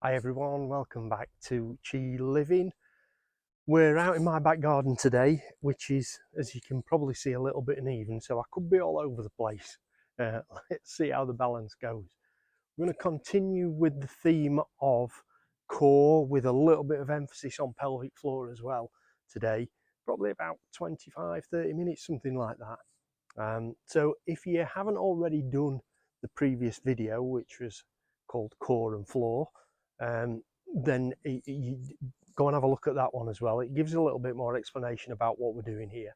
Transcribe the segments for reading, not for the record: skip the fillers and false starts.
Hi everyone, welcome back to Chi Living. We're out in my back garden today, which is, as you can probably see, a little bit uneven, so I could be all over the place. Let's see how the balance goes. We're going to continue with the theme of core with a little bit of emphasis on pelvic floor as well today, probably about 25-30 minutes, something like that. So if you haven't already done the previous video, which was called core and floor, then you go and have a look at that one as well. It gives a little bit more explanation about what we're doing here.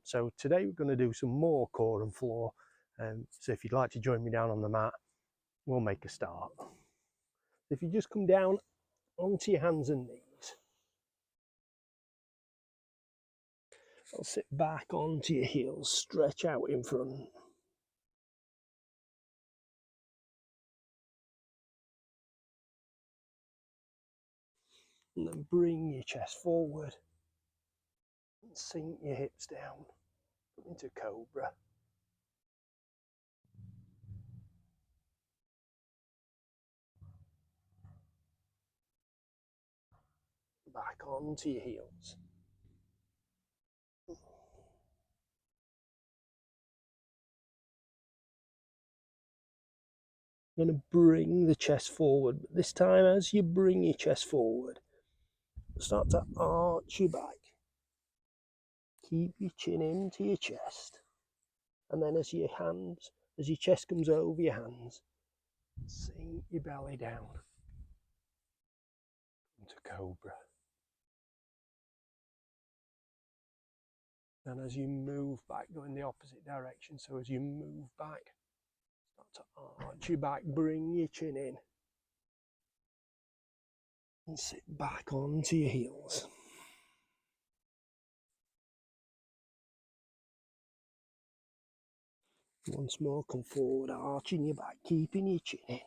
So today we're going to do some more core and floor. So if you'd like to join me down on the mat, we'll make a start. If you just come down onto your hands and knees, I'll sit back onto your heels, stretch out in front. And then bring your chest forward and sink your hips down into cobra. Back onto your heels. I'm going to bring the chest forward, but this time as you bring your chest forward, start to arch your back. Keep your chin into your chest. And then as your chest comes over your hands, sink your belly down into cobra. And as you move back, go in the opposite direction. So as you move back, start to arch your back, bring your chin in, and sit back onto your heels. Once more, come forward, arching your back, keeping your chin in,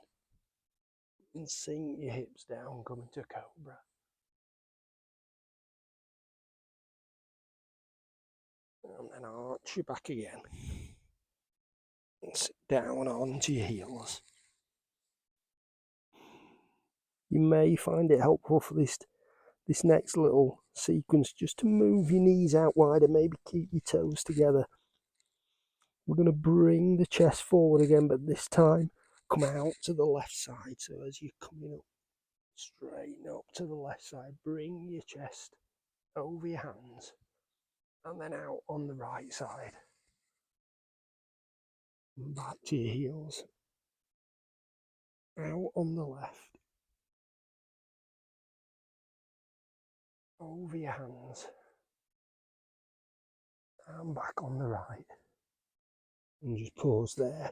and sink your hips down, come into cobra. And then arch your back again. And sit down onto your heels. You may find it helpful for this next little sequence just to move your knees out wider, maybe keep your toes together. We're going to bring the chest forward again, but this time come out to the left side. So as you're coming up, straighten up to the left side, bring your chest over your hands and then out on the right side. Back to your heels, out on the left, over your hands and back on the right. And just pause there.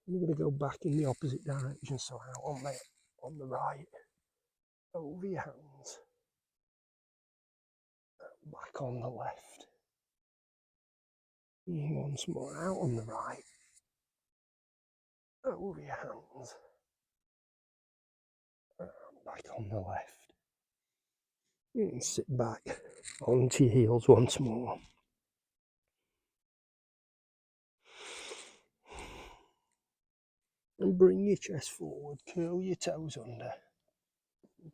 We're going to go back in the opposite direction, so out on the right, over your hands, back on the left. And once more, out on the right, over your hands, and back on the left. And sit back onto your heels once more. And bring your chest forward, curl your toes under,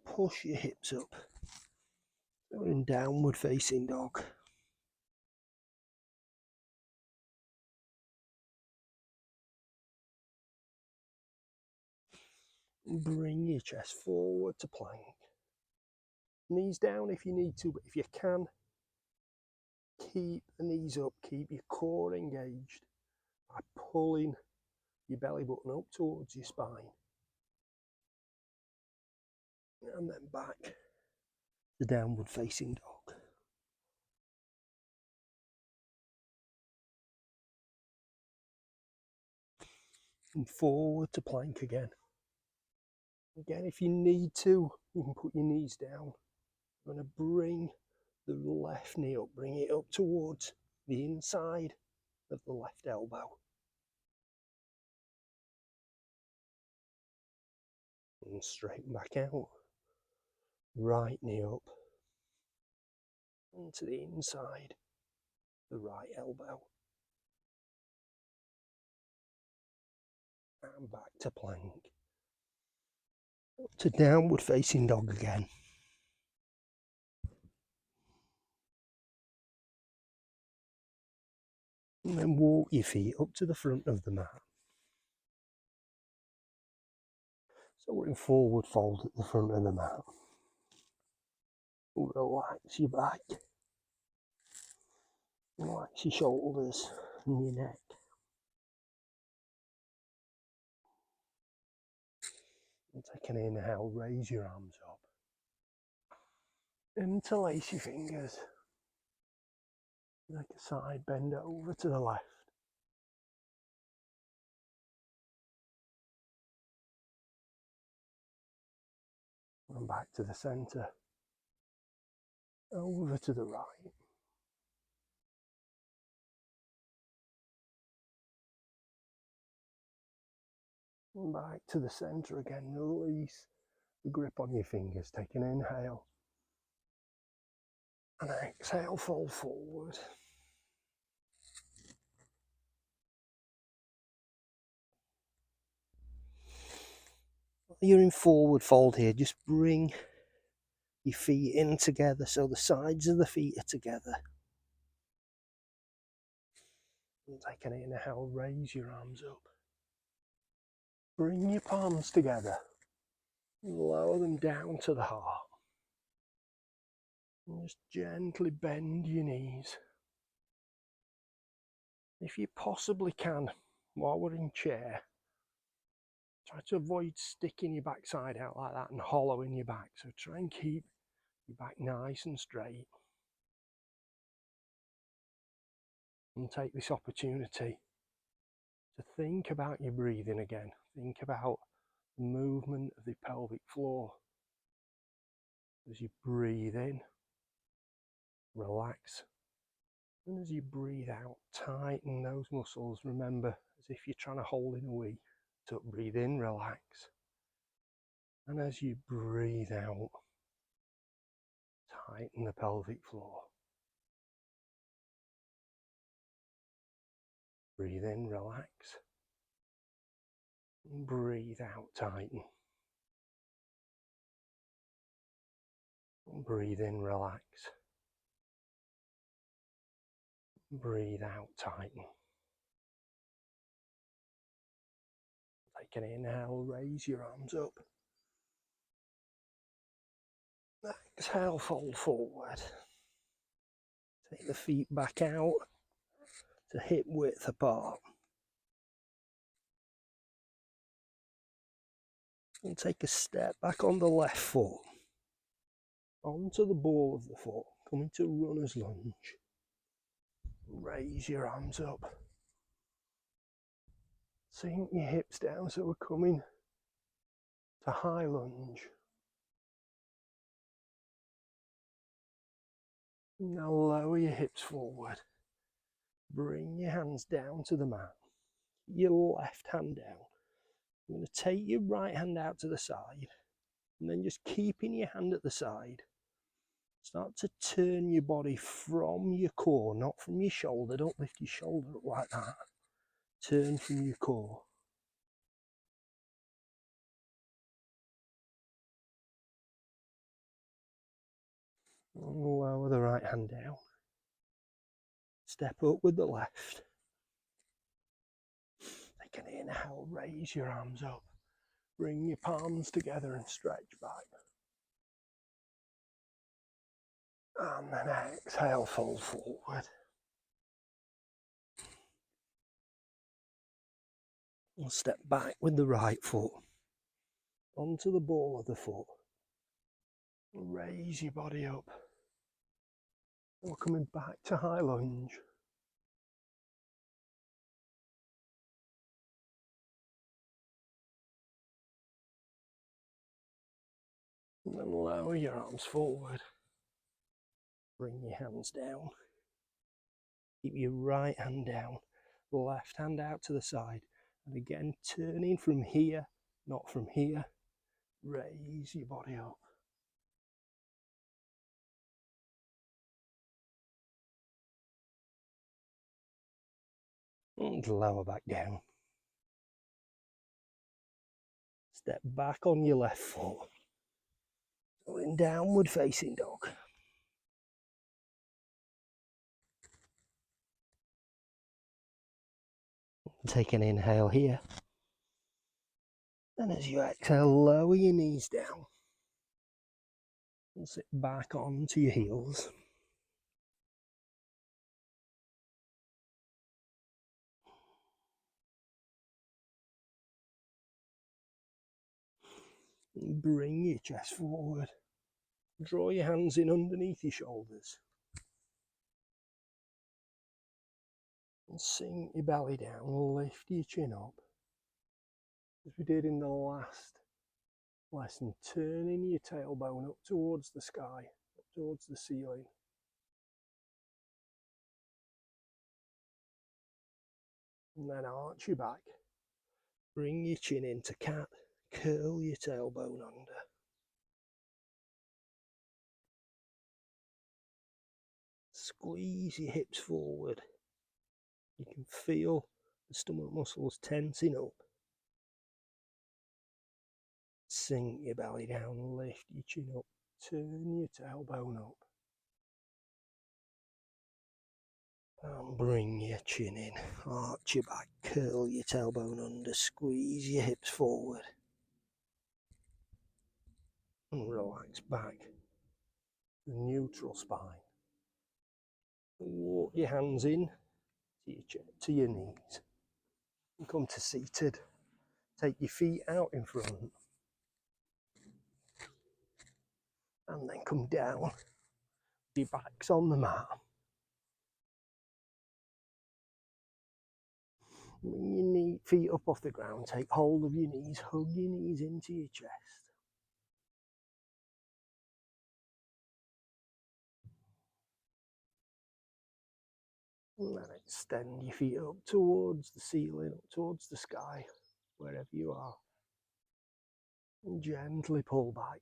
push your hips up. We're in downward facing dog. Bring your chest forward to plank. Knees down if you need to, but if you can, keep the knees up, keep your core engaged by pulling your belly button up towards your spine. And then back to downward facing dog. And forward to plank again. Again, if you need to, you can put your knees down. I'm going to bring the left knee up, bring it up towards the inside of the left elbow. And straighten back out. Right knee up into the inside, the right elbow. And back to plank. to downward facing dog again. And then walk your feet up to the front of the mat. So we're in forward fold at the front of the mat. Relax your back. Relax your shoulders and your neck. And take an inhale, raise your arms up. Interlace your fingers. Make a side bend over to the left. And back to the centre. Over to the right. And back to the centre again. Release the grip on your fingers. Take an inhale. And exhale, fold forward. You're in forward fold here. Just bring your feet in together so the sides of the feet are together. And take an inhale, raise your arms up. Bring your palms together. Lower them down to the heart. And just gently bend your knees. If you possibly can, while we're in chair, try to avoid sticking your backside out like that and hollowing your back. So try and keep your back nice and straight. And take this opportunity to think about your breathing again. Think about the movement of the pelvic floor. As you breathe in, relax. And as you breathe out, tighten those muscles. Remember, as if you're trying to hold in a wee. So breathe in, relax. And as you breathe out, tighten the pelvic floor. Breathe in, relax. And breathe out, tighten. And breathe in, relax. Breathe out, tighten. Take an inhale, raise your arms up. Exhale, fold forward. Take the feet back out to hip width apart. And take a step back on the left foot. Onto the ball of the foot. Come into runner's lunge. Raise your arms up. Sink your hips down so we're coming to high lunge. Now lower your hips forward. Bring your hands down to the mat. Your left hand down. You're going to take your right hand out to the side. And then just keeping your hand at the side. Start to turn your body from your core, not from your shoulder. Don't lift your shoulder up like that. Turn from your core. And lower the right hand down. Step up with the left. Take an inhale, raise your arms up. Bring your palms together and stretch back. And then exhale, fold forward. And step back with the right foot. Onto the ball of the foot. Raise your body up. We're coming back to high lunge. And then lower your arms forward. Bring your hands down. Keep your right hand down. Left hand out to the side. And again, turning from here, not from here. Raise your body up. And lower back down. Step back on your left foot. So in downward facing dog. Take an inhale here. And as you exhale, lower your knees down. And sit back onto your heels. And bring your chest forward. Draw your hands in underneath your shoulders. And sink your belly down, lift your chin up. As we did in the last lesson, turning your tailbone up towards the sky, up towards the ceiling. And then arch your back. Bring your chin into cat, curl your tailbone under. Squeeze your hips forward. You can feel the stomach muscles tensing up. Sink your belly down, lift your chin up, turn your tailbone up. And bring your chin in, arch your back, curl your tailbone under, squeeze your hips forward. And relax back to the neutral spine. Walk your hands in to your knees. And come to seated. Take your feet out in front. And then come down. Your back's on the mat. Bring your feet up off the ground. Take hold of your knees. Hug your knees into your chest. And then extend your feet up towards the ceiling, up towards the sky, wherever you are. And gently pull back.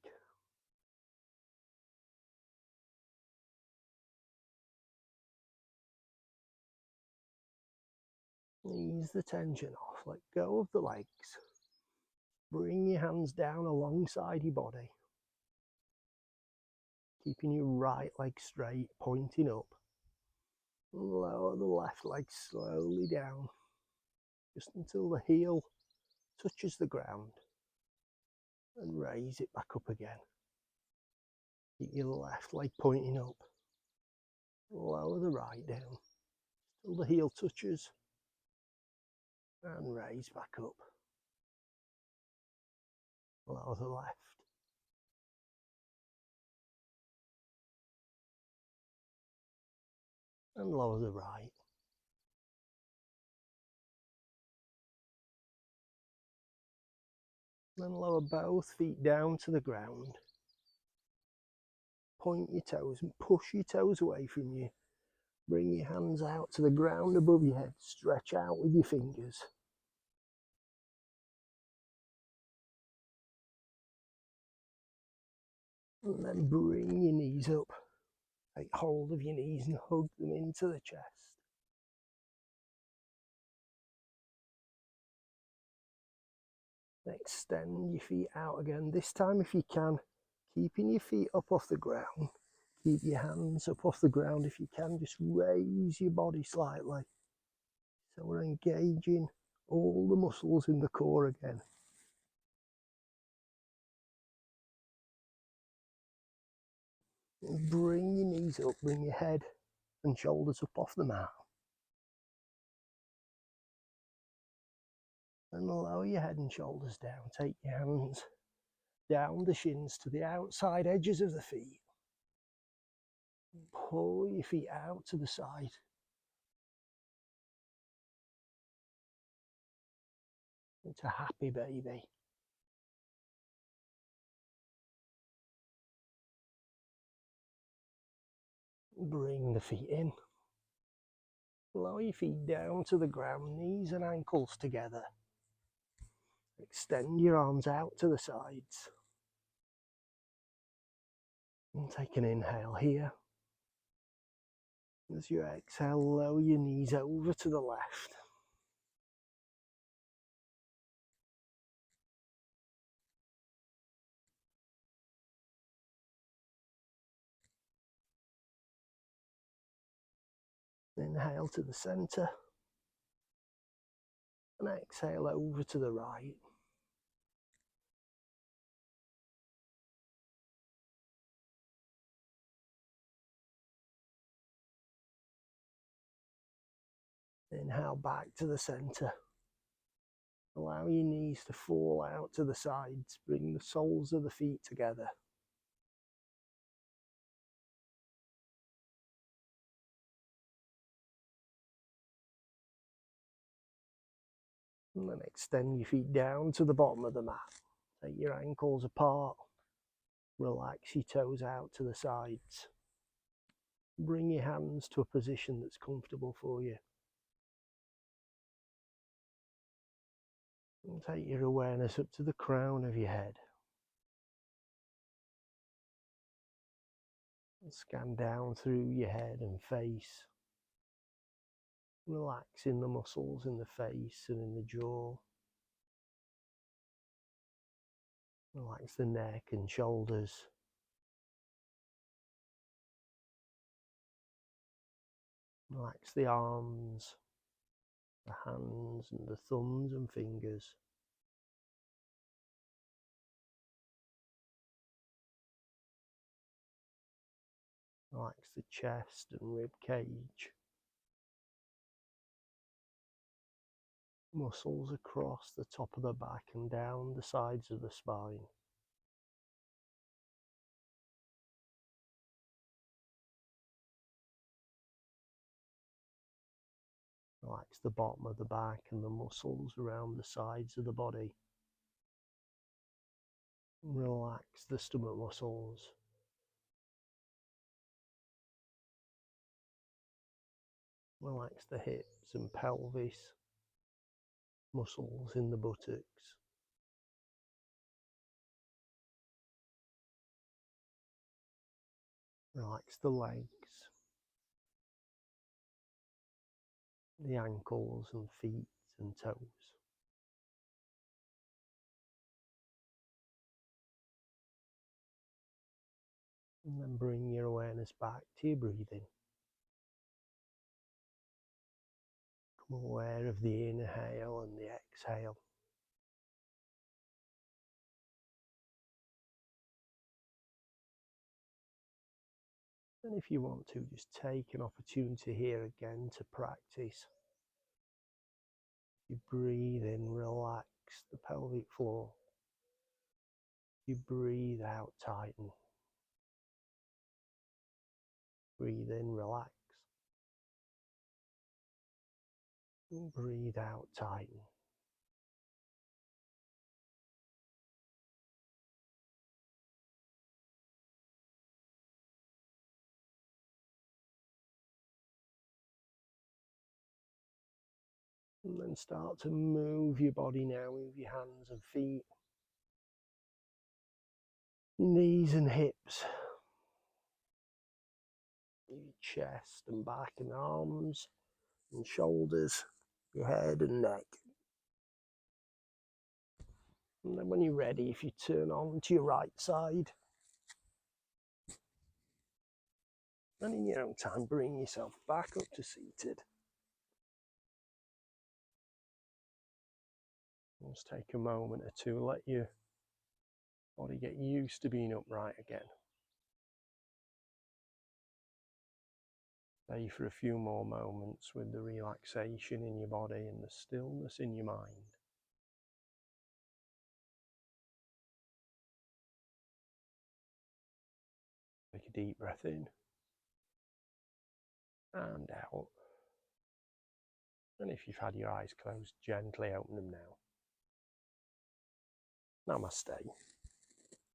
Ease the tension off, let go of the legs. Bring your hands down alongside your body. Keeping your right leg straight, pointing up. Lower the left leg slowly down, just until the heel touches the ground. And raise it back up again. Keep your left leg pointing up. Lower the right down, till the heel touches. And raise back up. Lower the left. And lower the right. Then lower both feet down to the ground. Point your toes and push your toes away from you. Bring your hands out to the ground above your head. Stretch out with your fingers. And then bring your knees up. Take hold of your knees and hug them into the chest. Extend your feet out again. This time, if you can, keeping your feet up off the ground. Keep your hands up off the ground if you can. Just raise your body slightly. So we're engaging all the muscles in the core again. And bring your knees up, bring your head and shoulders up off the mat. And lower your head and shoulders down. Take your hands down the shins to the outside edges of the feet. Pull your feet out to the side. It's a happy baby. Bring the feet in. Lower your feet down to the ground, knees and ankles together. Extend your arms out to the sides. And take an inhale here. As you exhale, lower your knees over to the left. Inhale to the center and exhale over to the right. Inhale back to the center. Allow your knees to fall out to the sides. Bring the soles of the feet together. And then extend your feet down to the bottom of the mat. Take your ankles apart. Relax your toes out to the sides. Bring your hands to a position that's comfortable for you. And take your awareness up to the crown of your head. And scan down through your head and face. Relaxing the muscles in the face and in the jaw. Relax the neck and shoulders. Relax the arms, the hands and the thumbs and fingers. Relax the chest and rib cage. Muscles across the top of the back and down the sides of the spine. Relax the bottom of the back and the muscles around the sides of the body. Relax the stomach muscles. Relax the hips and pelvis, muscles in the buttocks. Relax the legs, the ankles and feet and toes. And then bring your awareness back to your breathing. Become aware of the inhale and the exhale. And if you want to, just take an opportunity here again to practice. You breathe in, relax the pelvic floor. You breathe out, tighten. Breathe in, relax. And breathe out, tighten. And then start to move your body now, move your hands and feet, knees and hips, your chest and back and arms and shoulders, your head and neck. And then when you're ready, if you turn on to your right side, and in your own time, bring yourself back up to seated. Just take a moment or two, let your body get used to being upright again. Stay for a few more moments with the relaxation in your body and the stillness in your mind. Take a deep breath in and out. And if you've had your eyes closed, gently open them now. Namaste.